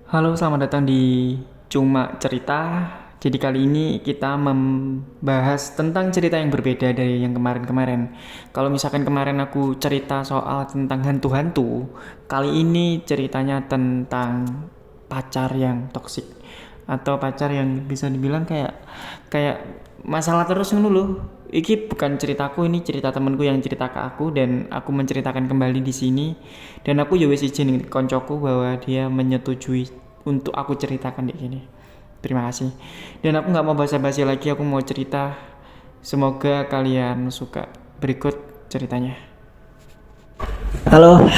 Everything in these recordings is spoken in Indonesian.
Halo, selamat datang di Cuma Cerita. Jadi kali ini kita membahas tentang cerita yang berbeda dari yang kemarin-kemarin. Kalau misalkan kemarin aku cerita soal tentang hantu-hantu, kali ini ceritanya tentang pacar yang toksik atau pacar yang bisa dibilang kayak kayak masalah terus ngono loh. Iki bukan ceritaku, ini cerita temenku yang cerita ke aku dan aku menceritakan kembali di sini. Dan aku ya wis izin koncoku bahwa dia menyetujui untuk aku ceritakan di sini. Terima kasih. Dan aku nggak mau basa-basi lagi, aku mau cerita. Semoga kalian suka. Berikut ceritanya. Halo,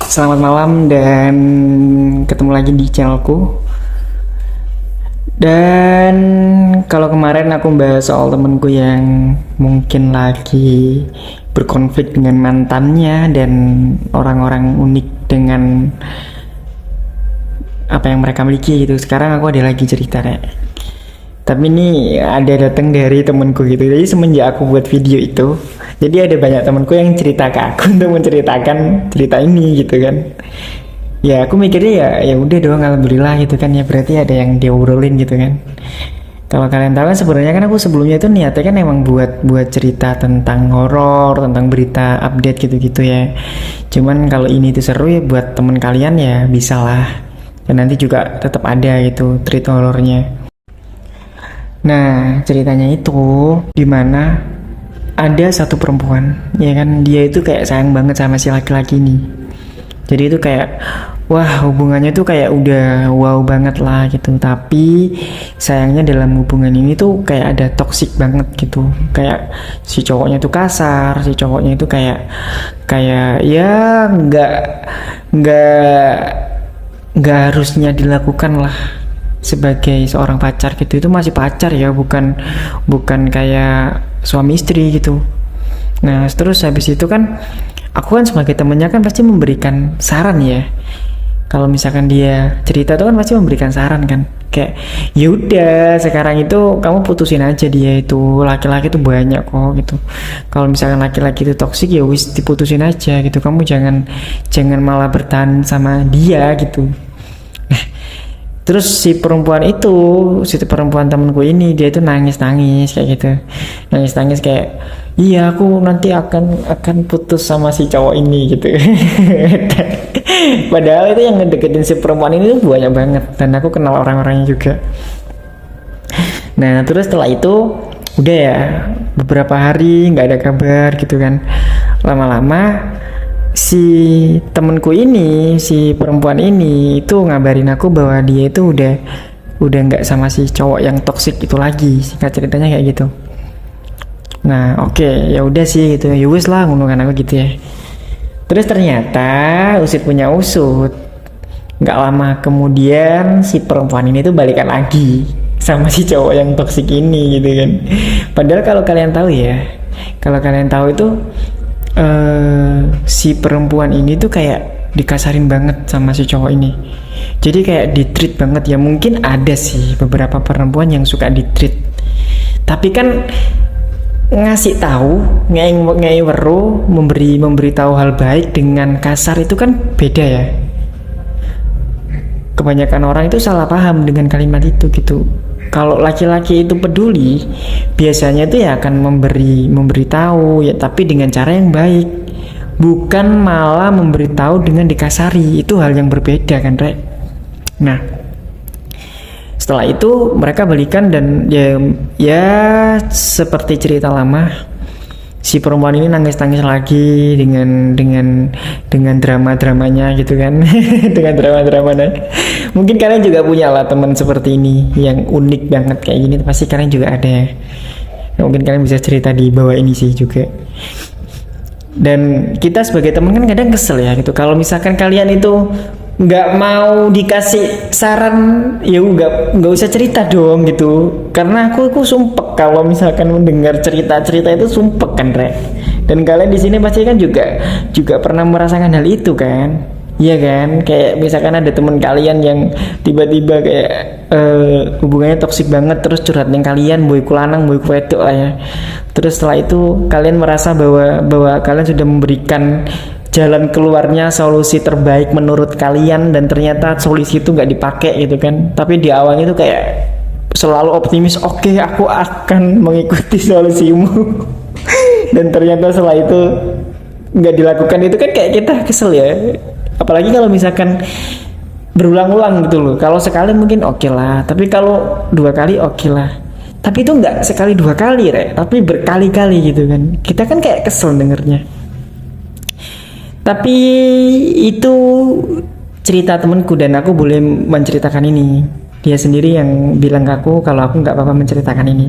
selamat malam dan ketemu lagi di channelku. Dan kalau kemarin aku bahas soal temenku yang mungkin lagi berkonflik dengan mantannya dan orang-orang unik dengan apa yang mereka miliki gitu. Sekarang aku ada lagi cerita kayak. Tapi ini ada datang dari temenku gitu. Jadi semenjak aku buat video itu, jadi ada banyak temenku yang cerita ke aku untuk menceritakan cerita ini gitu kan. Ya aku mikirnya ya udah dong, alhamdulillah gitu kan, ya berarti ada yang diobrolin gitu kan. Kalau kalian tahu kan sebenarnya kan aku sebelumnya itu niatnya kan emang buat cerita tentang horor, tentang berita update gitu-gitu ya. Cuman kalau ini tuh seru ya buat temen kalian ya bisa lah. Dan nanti juga tetap ada gitu treat horornya. Nah ceritanya itu dimana ada satu perempuan ya kan, dia itu kayak sayang banget sama si laki-laki ini. Jadi itu kayak wah, hubungannya tuh kayak udah wow banget lah gitu. Tapi sayangnya dalam hubungan ini tuh kayak ada toksik banget gitu. Kayak si cowoknya tuh kasar, si cowoknya itu kayak kayak ya nggak nggak harusnya dilakukan lah sebagai seorang pacar gitu. Itu masih pacar ya, bukan bukan kayak suami istri gitu. Nah terus habis itu kan aku kan sebagai temennya kan pasti memberikan saran ya. Kalau misalkan dia cerita tuh kan pasti memberikan saran kan, kayak ya udah sekarang itu kamu putusin aja, dia itu laki-laki tuh banyak kok gitu. Kalau misalkan laki-laki itu toksik ya wis diputusin aja gitu, kamu jangan jangan malah bertahan sama dia gitu. Terus si perempuan itu, si perempuan temanku ini, dia itu nangis-nangis kayak gitu. Nangis-nangis kayak, "Iya, aku nanti akan putus sama si cowok ini," gitu. Padahal itu yang ngedeketin si perempuan ini tuh banyak banget dan aku kenal orang-orangnya juga. Nah, terus setelah itu udah ya beberapa hari nggak ada kabar gitu kan. Lama-lama si temenku ini, si perempuan ini itu ngabarin aku bahwa dia itu udah nggak sama si cowok yang toksik itu lagi. Singkat ceritanya kayak gitu. Nah oke, ya udah sih gitu, ya wis lah ngomongin aku gitu ya. Terus ternyata usut punya usut, nggak lama kemudian si perempuan ini tuh balikan lagi sama si cowok yang toksik ini gitu kan. Padahal kalau kalian tahu ya, kalau kalian tahu itu si perempuan ini tuh kayak dikasarin banget sama si cowok ini. Jadi kayak ditreat banget ya. Mungkin ada sih beberapa perempuan yang suka ditreat, tapi kan ngasih tahu, ngei weru, memberi tahu hal baik dengan kasar itu kan beda ya. Kebanyakan orang itu salah paham dengan kalimat itu gitu. Kalau laki-laki itu peduli, biasanya itu ya akan memberitahu ya, tapi dengan cara yang baik, bukan malah memberitahu dengan dikasari. Itu hal yang berbeda kan, Rek. Nah, setelah itu mereka balikan dan ya seperti cerita lama, si perempuan ini nangis-nangis lagi dengan drama-dramanya gitu kan. Dengan drama-dramanya. Mungkin kalian juga punya lah teman seperti ini yang unik banget kayak gini, pasti kalian juga ada ya. Mungkin kalian bisa cerita di bawah ini sih juga. Dan kita sebagai teman kan kadang kesel ya gitu. Kalau misalkan kalian itu nggak mau dikasih saran, ya nggak usah cerita dong gitu. Karena aku sumpek kalau misalkan mendengar cerita-cerita itu, sumpek kan, Rek. Dan kalian di sini pasti kan juga pernah merasakan hal itu kan. Iya kan, kayak misalkan ada teman kalian yang tiba-tiba kayak hubungannya toksik banget, terus curhat yang kalian, boy kulanang, boy wedok lah ya. Terus setelah itu kalian merasa bahwa kalian sudah memberikan jalan keluarnya, solusi terbaik menurut kalian, dan ternyata solusi itu nggak dipakai gitu kan. Tapi di awalnya itu kayak selalu optimis, oke, aku akan mengikuti solusimu. Dan ternyata setelah itu nggak dilakukan, itu kan kayak kita kesel ya. Apalagi kalau misalkan berulang-ulang gitu loh. Kalau sekali mungkin oke lah, tapi kalau 2 kali oke lah. Tapi itu nggak sekali 2 kali, tapi berkali-kali gitu kan. Kita kan kayak kesel dengernya. Tapi itu cerita temenku, dan aku boleh menceritakan ini. Dia sendiri yang bilang ke aku kalau aku nggak apa-apa menceritakan ini,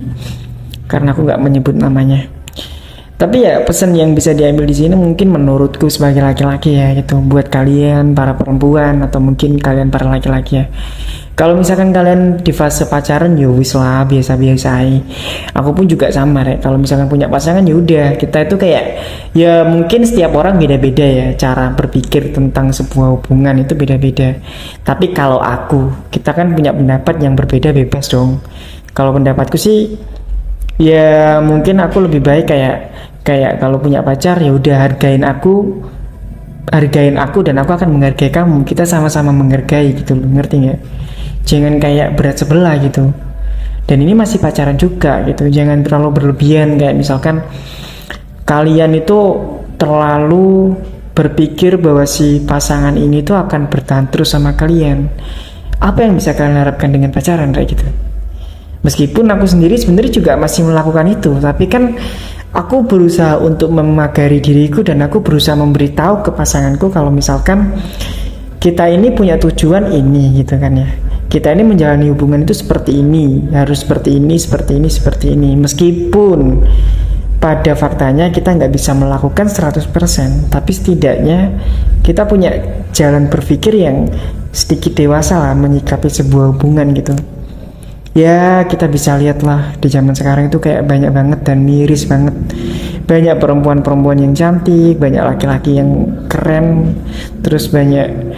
karena aku nggak menyebut namanya. Tapi ya pesan yang bisa diambil di sini mungkin menurutku sebagai laki-laki ya gitu, buat kalian para perempuan atau mungkin kalian para laki-laki ya. Kalau misalkan kalian di fase pacaran, ya wis lah, biasa-biasa aja. Aku pun juga sama, kalau misalkan punya pasangan ya udah, kita itu kayak ya mungkin setiap orang beda-beda ya cara berpikir tentang sebuah hubungan, itu beda-beda. Tapi kalau kita kan punya pendapat yang berbeda, bebas dong. Kalau pendapatku sih ya mungkin aku lebih baik kayak kalau punya pacar ya udah, hargain aku dan aku akan menghargai kamu. Kita sama-sama menghargai gitu loh, ngerti nggak? Jangan kayak berat sebelah gitu. Dan ini masih pacaran juga gitu, jangan terlalu berlebihan. Kayak misalkan kalian itu terlalu berpikir bahwa si pasangan ini tuh akan bertahan terus sama kalian. Apa yang bisa kalian harapkan dengan pacaran kayak gitu? Meskipun aku sendiri sebenarnya juga masih melakukan itu, tapi kan aku berusaha untuk memagari diriku, dan aku berusaha memberitahu ke pasanganku kalau misalkan kita ini punya tujuan ini gitu kan ya. Kita ini menjalani hubungan itu seperti ini, harus seperti ini, seperti ini, seperti ini. Meskipun pada faktanya kita nggak bisa melakukan 100%, tapi setidaknya kita punya jalan berpikir yang sedikit dewasa lah menyikapi sebuah hubungan gitu. Ya kita bisa lihat lah di zaman sekarang itu kayak banyak banget dan miris banget. Banyak perempuan-perempuan yang cantik, banyak laki-laki yang keren, terus banyak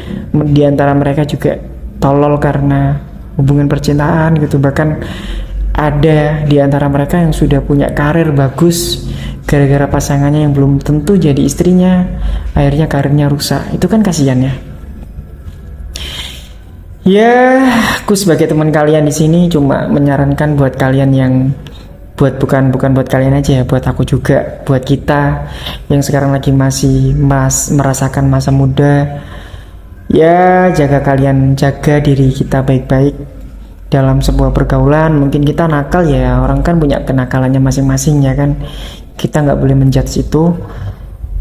di antara mereka juga tolol karena hubungan percintaan gitu. Bahkan ada di antara mereka yang sudah punya karir bagus, gara-gara pasangannya yang belum tentu jadi istrinya, akhirnya karirnya rusak. Itu kan kasihan ya. Ya, aku sebagai teman kalian di sini cuma menyarankan buat kalian yang bukan buat kalian aja ya, buat aku juga, buat kita yang sekarang lagi masih merasakan masa muda. Ya, jaga diri kita baik-baik dalam sebuah pergaulan. Mungkin kita nakal ya, orang kan punya kenakalannya masing-masing ya kan. Kita nggak boleh menjudge itu.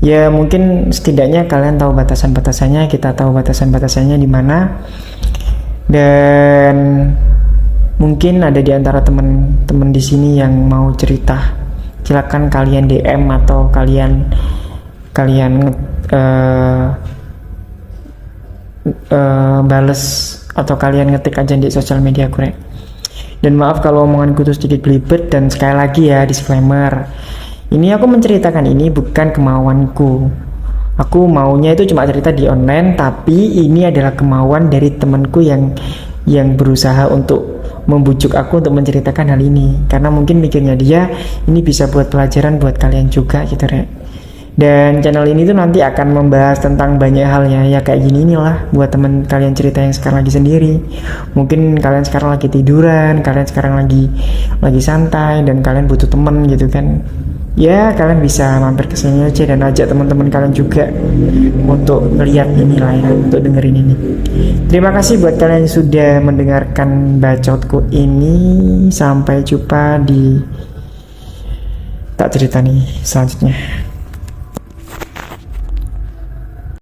Ya mungkin setidaknya kalian tahu batasan-batasannya, kita tahu batasan-batasannya di mana. Dan mungkin ada di antara teman-teman di sini yang mau cerita, silakan kalian DM atau kalian bales atau kalian ngetik aja di sosial media aku. Dan maaf kalau omonganku tuh sedikit belibet, dan sekali lagi ya disclaimer, ini aku menceritakan ini bukan kemauanku. Aku maunya itu cuma cerita di online, tapi ini adalah kemauan dari temanku yang berusaha untuk membujuk aku untuk menceritakan hal ini, karena mungkin mikirnya dia ini bisa buat pelajaran buat kalian juga gitu Rek. Dan channel ini tuh nanti akan membahas tentang banyak hal ya kayak gini inilah buat teman kalian cerita yang sekarang lagi sendiri. Mungkin kalian sekarang lagi tiduran, kalian sekarang lagi santai, dan kalian butuh temen gitu kan. Ya kalian bisa mampir ke sini aja dan ajak teman-teman kalian juga untuk melihat inilah ya, untuk dengerin ini. Terima kasih buat kalian yang sudah mendengarkan bacotku ini. Sampai jumpa di tak cerita nih selanjutnya.